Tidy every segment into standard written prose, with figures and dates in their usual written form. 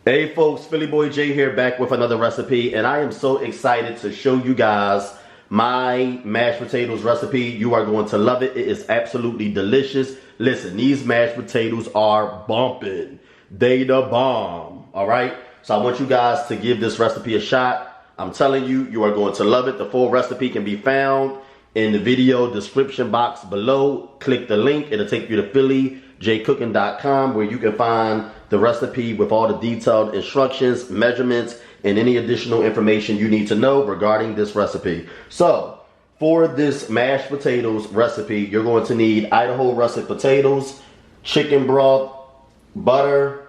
Hey folks, Philly Boy J here, back with another recipe, and I am so excited to show you guys my mashed potatoes recipe. You are going to love it. It is absolutely delicious. Listen, these mashed potatoes are bumping. They the bomb, all right? So I want you guys to give this recipe a shot. I'm telling you, you are going to love it. The full recipe can be found in the video description box below. Click the link. It'll take you to PhillyJCooking.com, where you can find the recipe with all the detailed instructions, measurements, and any additional information you need to know regarding this recipe. So, for this mashed potatoes recipe, you're going to need Idaho russet potatoes, chicken broth, butter,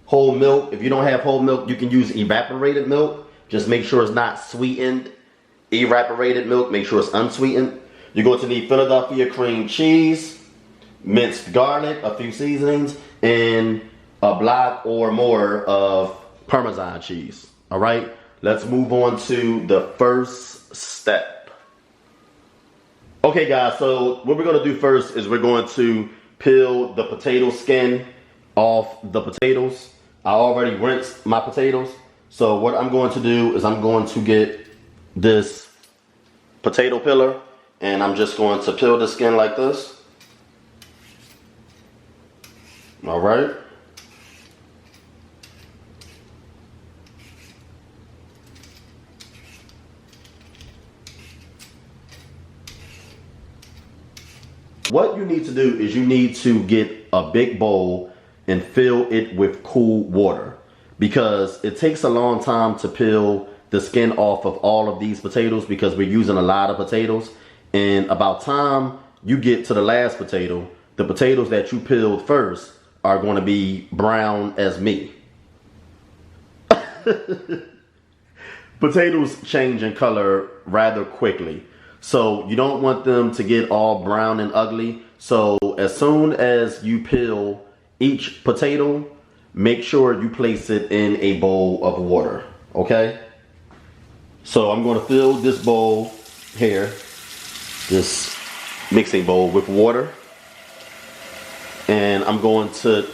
whole milk. If you don't have whole milk, you can use evaporated milk. Just make sure it's not sweetened. Evaporated milk, make sure it's unsweetened. You're going to need Philadelphia cream cheese, minced garlic, a few seasonings, and a block or more of Parmesan cheese. All right, let's move on to the first step. Okay guys, so what we're going to do first is we're going to peel the potato skin off the potatoes. I already rinsed my potatoes. So what I'm going to do is I'm going to get this potato peeler and I'm just going to peel the skin like this. All right. What you need to do is you need to get a big bowl and fill it with cool water, because it takes a long time to peel the skin off of all of these potatoes because we're using a lot of potatoes. And about time you get to the last potato, the potatoes that you peeled first are going to be brown as me. Potatoes change in color rather quickly. So you don't want them to get all brown and ugly. So as soon as you peel each potato, make sure you place it in a bowl of water, okay? So I'm going to fill this bowl here, this mixing bowl, with water. And I'm going to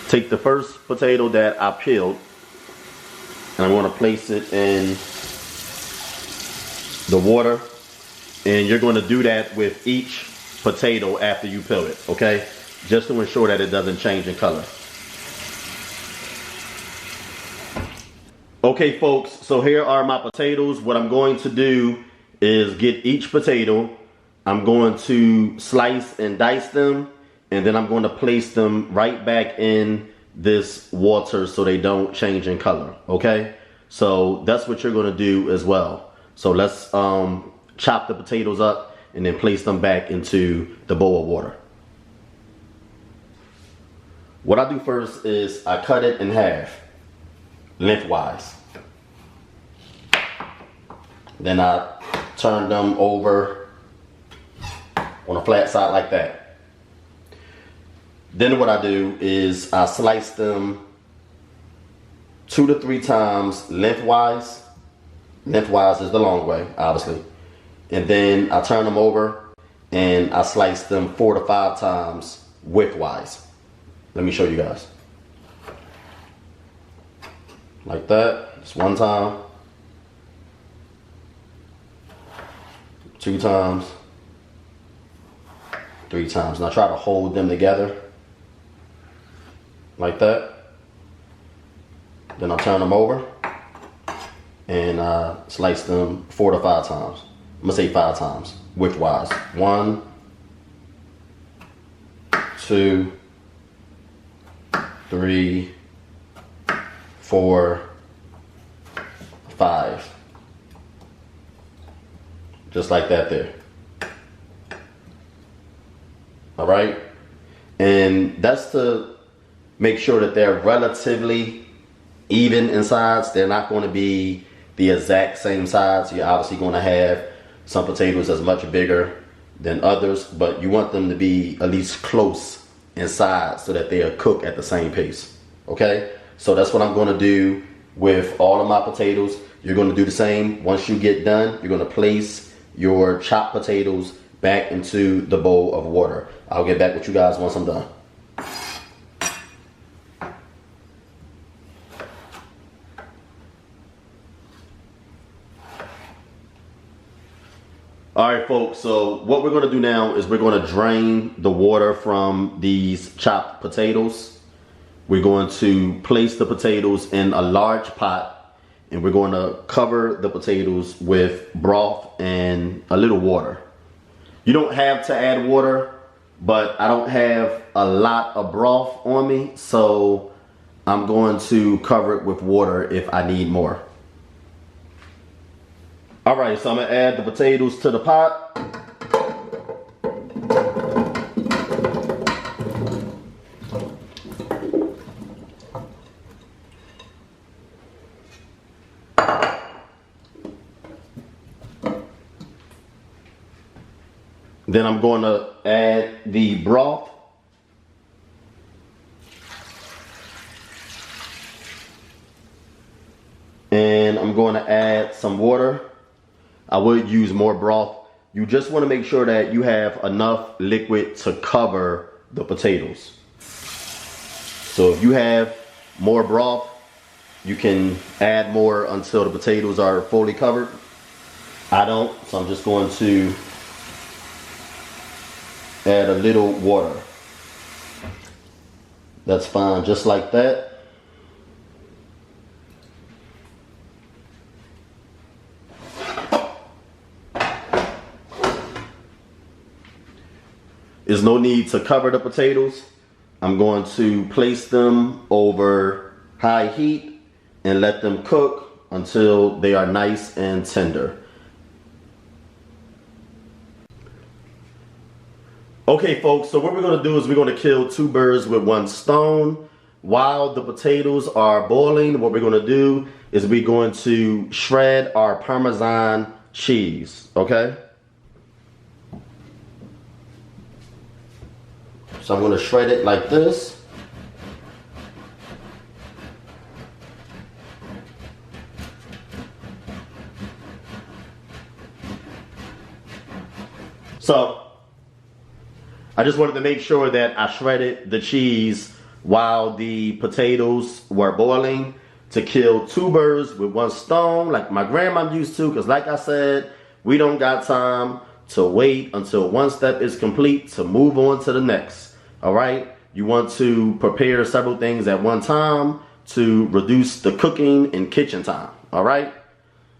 take the first potato that I peeled and I'm going to place it in the water, and you're going to do that with each potato after you peel it, okay? Just to ensure that it doesn't change in color. Okay folks, so here are my potatoes. What I'm going to do is get each potato, I'm going to slice and dice them, and then I'm going to place them right back in this water so they don't change in color, okay? So that's what you're going to do as well. So let's chop the potatoes up and then place them back into the bowl of water. What I do first is I cut it in half, lengthwise. Then I turn them over on a flat side like that. Then what I do is I slice them 2 to 3 times lengthwise. Lengthwise is the long way, obviously. And then I turn them over and I slice them 4 to 5 times widthwise. Let me show you guys. Like that. Just 1 time. 2 times. 3 times. Now try to hold them together. Like that. Then I'll turn them over and slice them 4 to 5 times. I'm gonna say 5 times, widthwise. 1, 2, 3, 4, 5. Just like that there. All right? And that's to make sure that they're relatively even in size. They're not going to be the exact same size. You're obviously going to have some potatoes that's much bigger than others, but you want them to be at least close in size so that they'll cook at the same pace. Okay? So that's what I'm going to do with all of my potatoes. You're going to do the same. Once you get done, you're going to place your chopped potatoes back into the bowl of water. I'll get back with you guys once I'm done. All right, folks, so what we're gonna do now is we're gonna drain the water from these chopped potatoes. We're going to place the potatoes in a large pot, and we're going to cover the potatoes with broth and a little water. You don't have to add water, but I don't have a lot of broth on me, so I'm going to cover it with water if I need more. All right, so I'm gonna add the potatoes to the pot. Then I'm going to add the broth. And I'm going to add some water. I would use more broth. You just want to make sure that you have enough liquid to cover the potatoes. So if you have more broth, you can add more until the potatoes are fully covered. I don't, so I'm just going to add a little water. That's fine, just like that. There's no need to cover the potatoes. I'm going to place them over high heat and let them cook until they are nice and tender. Okay, folks, so what we're going to do is we're going to kill two birds with one stone. While the potatoes are boiling, what we're going to do is we're going to shred our Parmesan cheese, okay? So I'm going to shred it like this. So I just wanted to make sure that I shredded the cheese while the potatoes were boiling to kill two birds with one stone, like my grandma used to, because like I said, we don't got time to wait until one step is complete to move on to the next. All right, you want to prepare several things at one time to reduce the cooking and kitchen time. All right,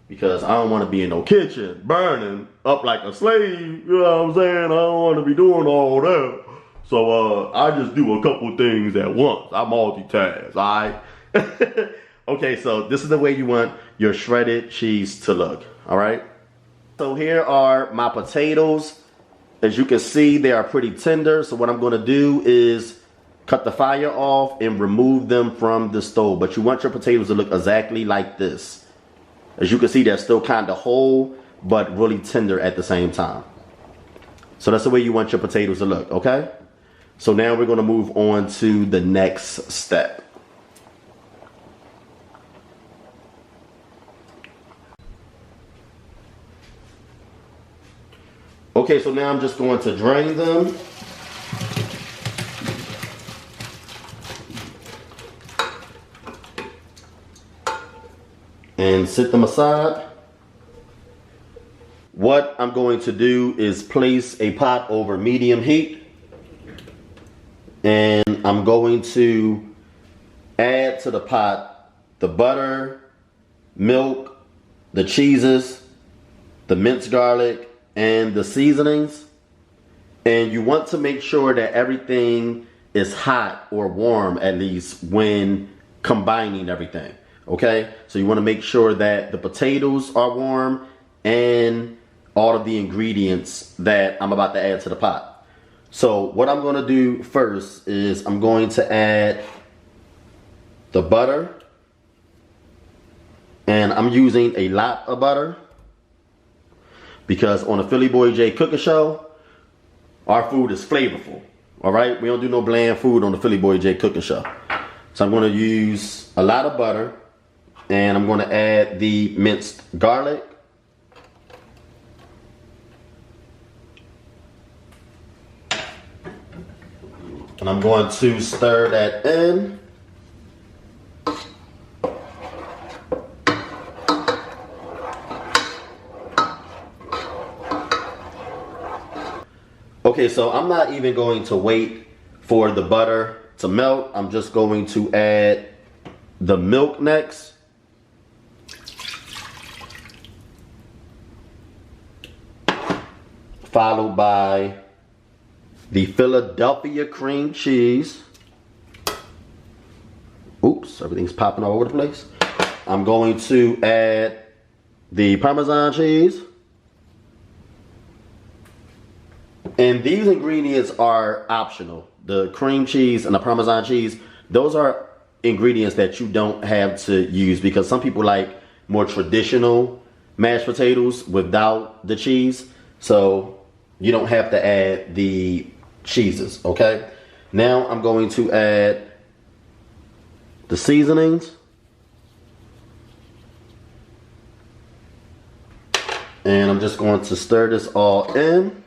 because I don't want to be in no kitchen burning up like a slave. You know what I'm saying? I don't want to be doing all that. So I just do a couple things at once. I multitask. All right. Okay, so this is the way you want your shredded cheese to look. All right. So here are my potatoes. As you can see, they are pretty tender. So what I'm going to do is cut the fire off and remove them from the stove. But you want your potatoes to look exactly like this. As you can see, they're still kind of whole, but really tender at the same time. So that's the way you want your potatoes to look, okay? So now we're going to move on to the next step. Okay, so now I'm just going to drain them. And set them aside. What I'm going to do is place a pot over medium heat. And I'm going to add to the pot the butter, milk, the cheeses, the minced garlic, and the seasonings. And you want to make sure that everything is hot or warm at least when combining everything. Okay, so you want to make sure that the potatoes are warm and all of the ingredients that I'm about to add to the pot. So what I'm going to do first is I'm going to add the butter, and I'm using a lot of butter because on the Philly Boy J Cooking Show, our food is flavorful. All right, we don't do no bland food on the Philly Boy J Cooking Show. So I'm going to use a lot of butter. And I'm going to add the minced garlic. And I'm going to stir that in. Okay, so I'm not even going to wait for the butter to melt. I'm just going to add the milk next. Followed by the Philadelphia cream cheese. Oops, everything's popping all over the place. I'm going to add the Parmesan cheese. And these ingredients are optional. The cream cheese and the Parmesan cheese, those are ingredients that you don't have to use because some people like more traditional mashed potatoes without the cheese. So you don't have to add the cheeses, okay? Now I'm going to add the seasonings. And I'm just going to stir this all in.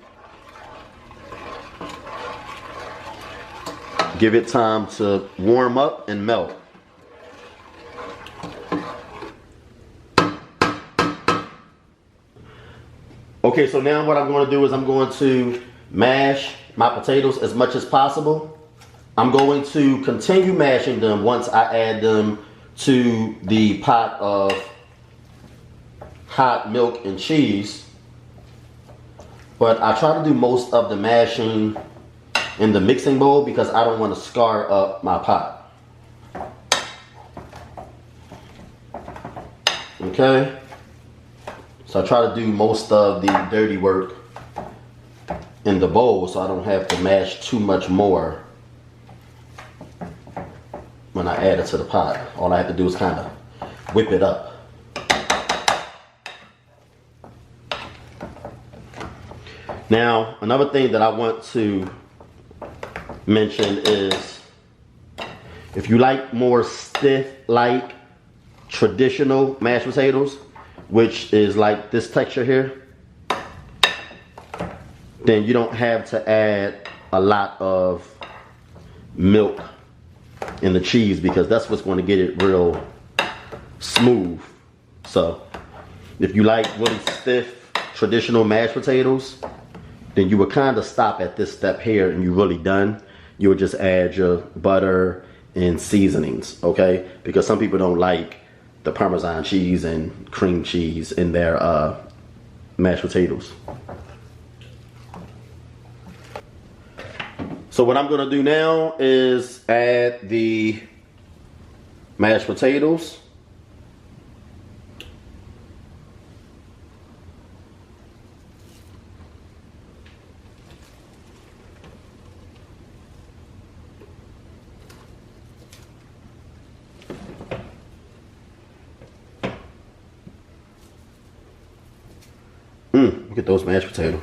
Give it time to warm up and melt. Okay, so now what I'm going to do is I'm going to mash my potatoes as much as possible. I'm going to continue mashing them once I add them to the pot of hot milk and cheese. But I try to do most of the mashing in the mixing bowl because I don't want to scar up my pot. Okay? So I try to do most of the dirty work in the bowl so I don't have to mash too much more when I add it to the pot. All I have to do is kind of whip it up. Now, another thing that I want to mention is if you like more stiff, like traditional mashed potatoes, which is like this texture here, then you don't have to add a lot of milk in the cheese because that's what's going to get it real smooth. So if you like really stiff traditional mashed potatoes, then you would kind of stop at this step here and you're really done. You would just add your butter and seasonings, okay? Because some people don't like the Parmesan cheese and cream cheese in their mashed potatoes. So what I'm gonna do now is add the mashed potatoes. Look at those mashed potatoes.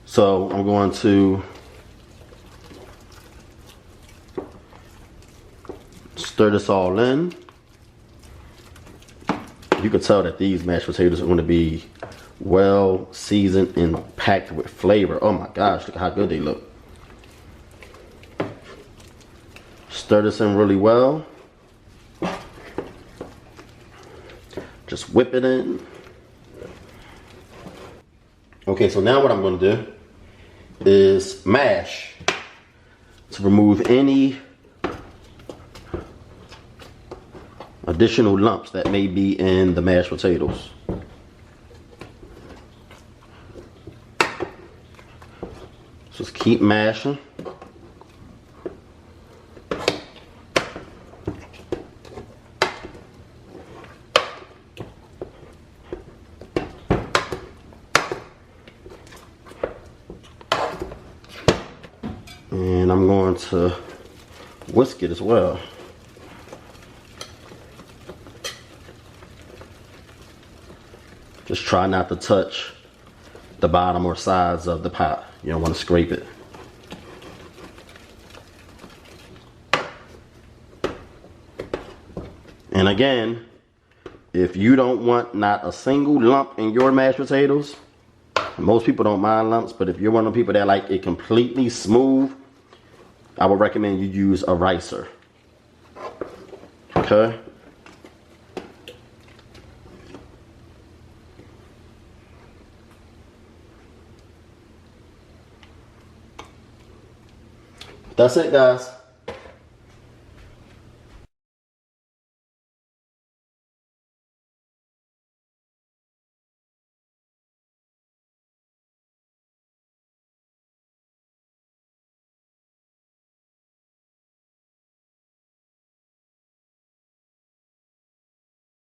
So I'm going to stir this all in. You can tell that these mashed potatoes are going to be well seasoned and packed with flavor. Oh my gosh, look at how good they look. Stir this in really well. Just whip it in. Okay, so now what I'm going to do is mash to remove any additional lumps that may be in the mashed potatoes. Just keep mashing. And I'm going to whisk it as well. Just try not to touch the bottom or sides of the pot. You don't want to scrape it. And again, if you don't want not a single lump in your mashed potatoes, most people don't mind lumps, but if you're one of the people that like it completely smooth, I would recommend you use a ricer. Okay? That's it, guys.